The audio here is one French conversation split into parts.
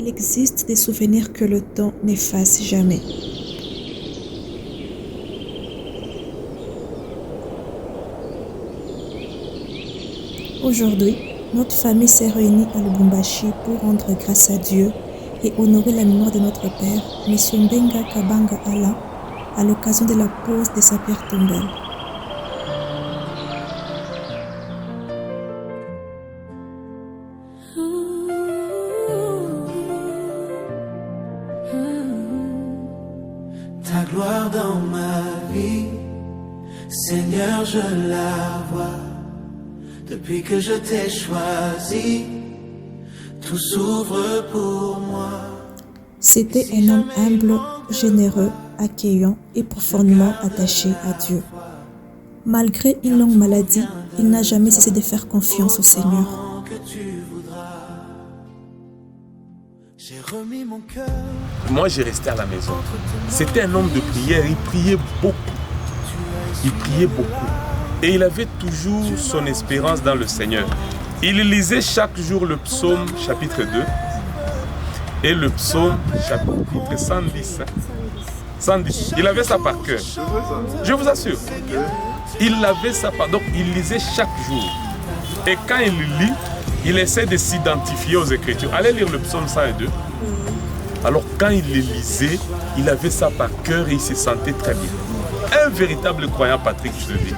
il existe des souvenirs que le temps n'efface jamais. Aujourd'hui, notre famille s'est réunie à Lubumbashi pour rendre grâce à Dieu et honorer la mémoire de notre père, M. Mbenga Kabanga Alain, à l'occasion de la pose de sa pierre tombale. Ta gloire dans ma vie, Seigneur, je la vois. Depuis que je t'ai choisi, tout s'ouvre pour moi. C'était un homme humble, généreux, accueillant et profondément attaché à Dieu. Malgré une longue maladie, il n'a jamais cessé de faire confiance au Seigneur. Moi, j'ai resté à la maison. C'était un homme de prière, il priait beaucoup. Il priait beaucoup. Et il avait toujours son espérance dans le Seigneur. Il lisait chaque jour le psaume chapitre 2 et le psaume chapitre 110. 110. Il avait ça par cœur. Je vous assure. Il avait ça par... Donc, il lisait chaque jour. Et quand il lit, il essaie de s'identifier aux Écritures. Allez lire le psaume 102. Alors, quand il les lisait, il avait ça par cœur et il se sentait très bien. Un véritable croyant, Patrick, je le dis.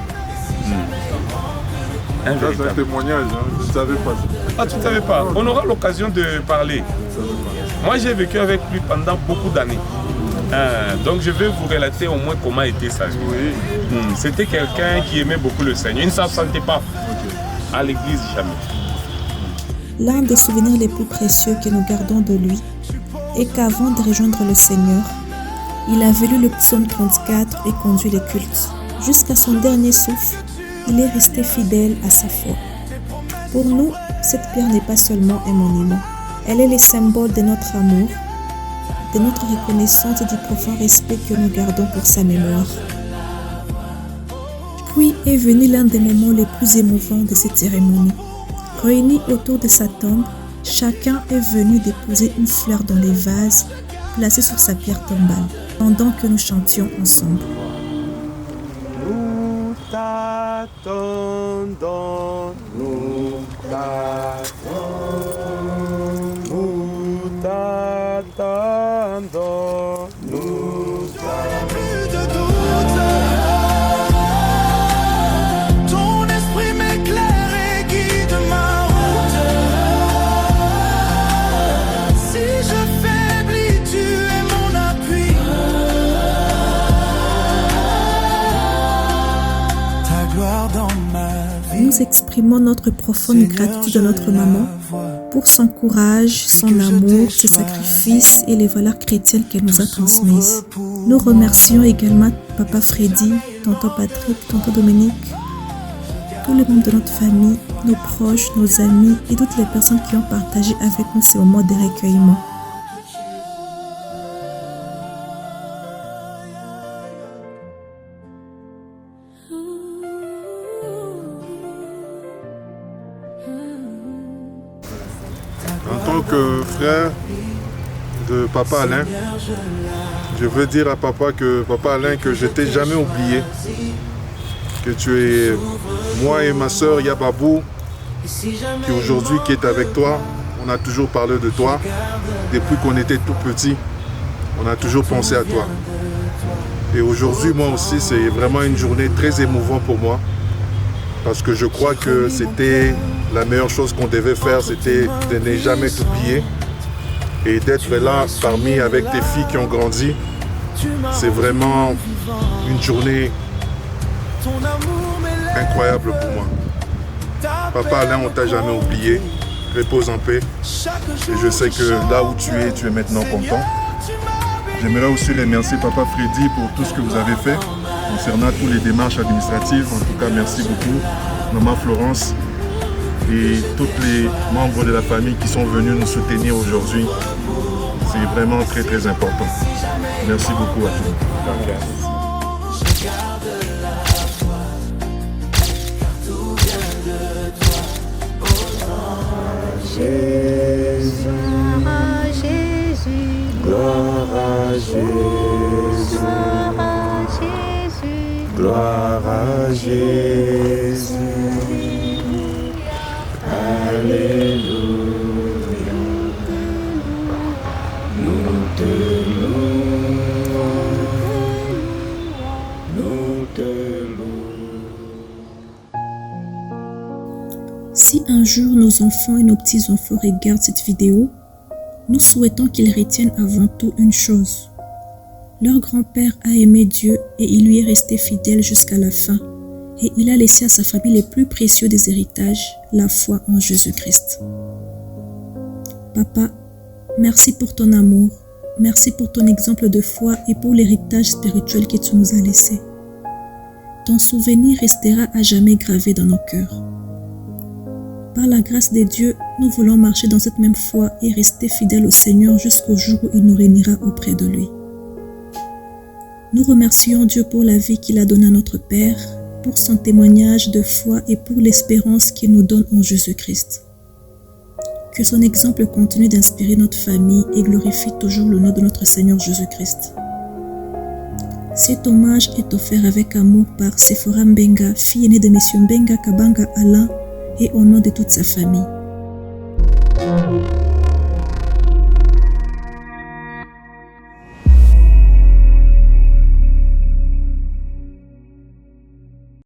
Ça, c'est un témoignage, hein. Je ne savais pas. Ah, tu ne savais pas? On aura l'occasion de parler. Moi, j'ai vécu avec lui pendant beaucoup d'années. Donc, je vais vous relater au moins comment était sa vie. Oui. C'était quelqu'un qui aimait beaucoup le Seigneur. Il ne s'absentait pas à l'église jamais. L'un des souvenirs les plus précieux que nous gardons de lui est qu'avant de rejoindre le Seigneur, il avait lu le psaume 34 et conduit les cultes. Jusqu'à son dernier souffle, il est resté fidèle à sa foi. Pour nous, cette pierre n'est pas seulement un monument. Elle est le symbole de notre amour, de notre reconnaissance et du profond respect que nous gardons pour sa mémoire. Puis est venu l'un des moments les plus émouvants de cette cérémonie. Réunis autour de sa tombe, chacun est venu déposer une fleur dans les vases placés sur sa pierre tombale, pendant que nous chantions ensemble. Nous t'attendons, nous t'attendons, nous Plus de doute, ton esprit m'éclaire et guide ma route. Si je faiblis, tu es mon appui. Ta gloire dans ma vie. Nous exprimons notre profonde gratitude à notre maman pour son courage, son amour, ses sacrifices et les valeurs chrétiennes qu'elle nous a transmises. Nous remercions également Papa Freddy, Tonton Patrick, Tonton Dominique, tous les membres de notre famille, nos proches, nos amis et toutes les personnes qui ont partagé avec nous ces moments de recueillement. En tant que frère de Papa Alain, je veux dire à Papa Alain que je t'ai jamais oublié. Que tu es moi et ma soeur Yababou, qui aujourd'hui qui est avec toi. On a toujours parlé de toi. Depuis qu'on était tout petit, on a toujours pensé à toi. Et aujourd'hui, moi aussi, c'est vraiment une journée très émouvante pour moi. Parce que je crois que c'était la meilleure chose qu'on devait faire, c'était de ne jamais t'oublier. Et d'être là parmi avec tes filles qui ont grandi, c'est vraiment une journée incroyable pour moi. Papa Alain, on ne t'a jamais oublié. Repose en paix. Et je sais que là où tu es maintenant content. J'aimerais aussi remercier Papa Freddy pour tout ce que vous avez fait concernant toutes les démarches administratives. En tout cas, merci beaucoup. Maman Florence et tous les membres de la famille qui sont venus nous soutenir aujourd'hui. C'est vraiment très très important. Merci beaucoup à tous. Jésus. Gloire à Jésus. Gloire à Jésus. Alléluia. Nous te louons. Nous te louons. Si un jour nos enfants et nos petits-enfants regardent cette vidéo, nous souhaitons qu'ils retiennent avant tout une chose. Leur grand-père a aimé Dieu et il lui est resté fidèle jusqu'à la fin. Et il a laissé à sa famille les plus précieux des héritages, la foi en Jésus-Christ. Papa, merci pour ton amour, merci pour ton exemple de foi et pour l'héritage spirituel que tu nous as laissé. Ton souvenir restera à jamais gravé dans nos cœurs. Par la grâce de Dieu, nous voulons marcher dans cette même foi et rester fidèles au Seigneur jusqu'au jour où il nous réunira auprès de lui. Nous remercions Dieu pour la vie qu'il a donnée à notre Père, pour son témoignage de foi et pour l'espérance qu'il nous donne en Jésus-Christ. Que son exemple continue d'inspirer notre famille et glorifie toujours le nom de notre Seigneur Jésus-Christ. Cet hommage est offert avec amour par Sephora Mbenga, fille aînée de M. Mbenga Kabanga Alain, et au nom de toute sa famille.